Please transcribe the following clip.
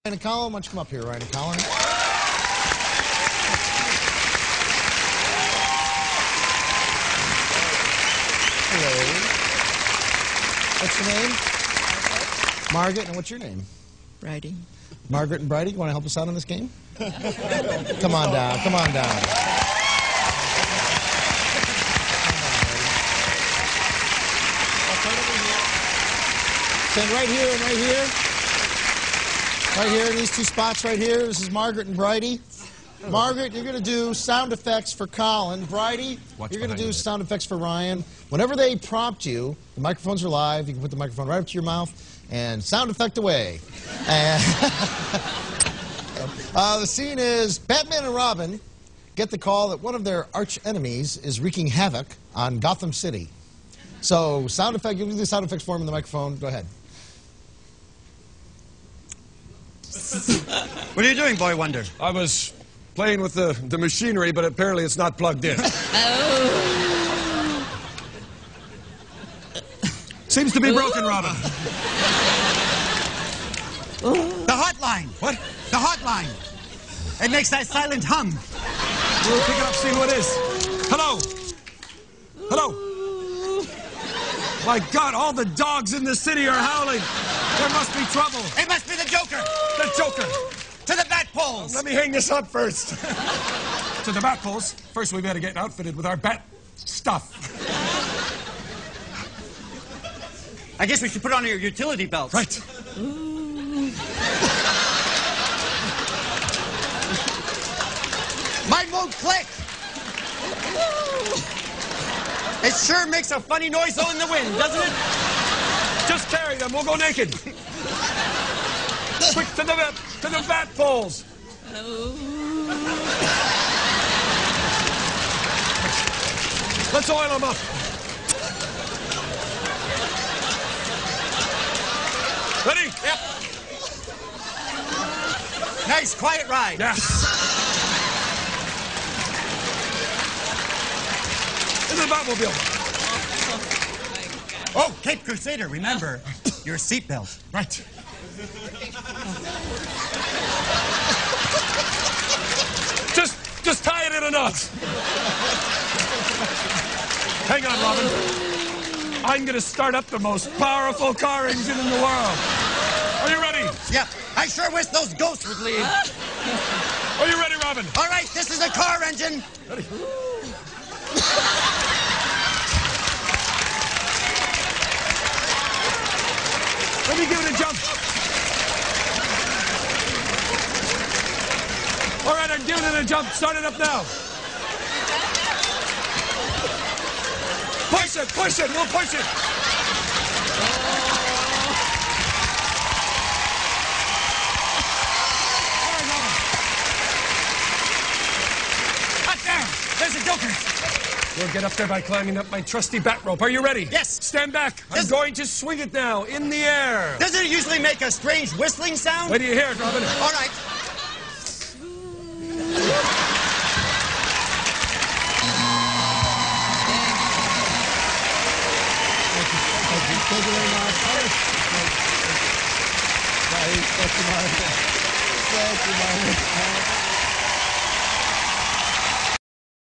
Ryan and Colin, why don't you come up here, Ryan and Colin? Hello. What's your name? Margaret. And what's your name? Bridie. Margaret and Bridie, you want to help us out on this game? Come on down, come on down. Stand right here and right here. Right here in these two spots right here. This is Margaret and Bridie. Margaret, you're going to do sound effects for Colin. Bridie, you're going to do sound effects for Ryan. Whenever they prompt you, the microphones are live. You can put the microphone right up to your mouth and sound effect away. And the scene is Batman and Robin get the call that one of their arch enemies is wreaking havoc on Gotham City. So sound effect, you can do the sound effects for him in the microphone. Go ahead. What are you doing, Boy Wonder? I was playing with the machinery, but apparently it's not plugged in. Oh. Seems to be broken, Robin. The hotline. What? The hotline. It makes that silent hum. We'll pick it up, see who it is. Hello? Hello? My God, all the dogs in the city are howling. There must be trouble. It must be the Joker. The Joker. To the bat poles. Let me hang this up first. To the bat poles. First, we better get outfitted with our bat stuff. I guess we should put on your utility belts. Right. Mine won't click. It sure makes a funny noise though in the wind, doesn't it? Just carry them. We'll go naked. Quick to the bat poles. Let's oil them up. Ready? Yep. Nice, quiet ride. Yeah. This is a Batmobile. Oh, Cape Crusader, remember your seatbelt. Right. Just tie it in a knot. Hang on, Robin. I'm going to start up the most powerful car engine in the world. Are you ready? Yep. I sure wish those ghosts would leave. Are you ready, Robin? All right, this is a car engine. Ready? Let me give it a jump. All right, I'm giving it a jump. Start it up now. Push it, push it. We'll push it. All right, Robin. Up there. There's a Joker. We'll get up there by climbing up my trusty bat rope. Are you ready? Yes. Stand back. I'm going to swing it now in the air. Doesn't it usually make a strange whistling sound? Wait till you hear it, Robin. All right. Thank you very much. Thank you, Margaret. Thank you, Margaret.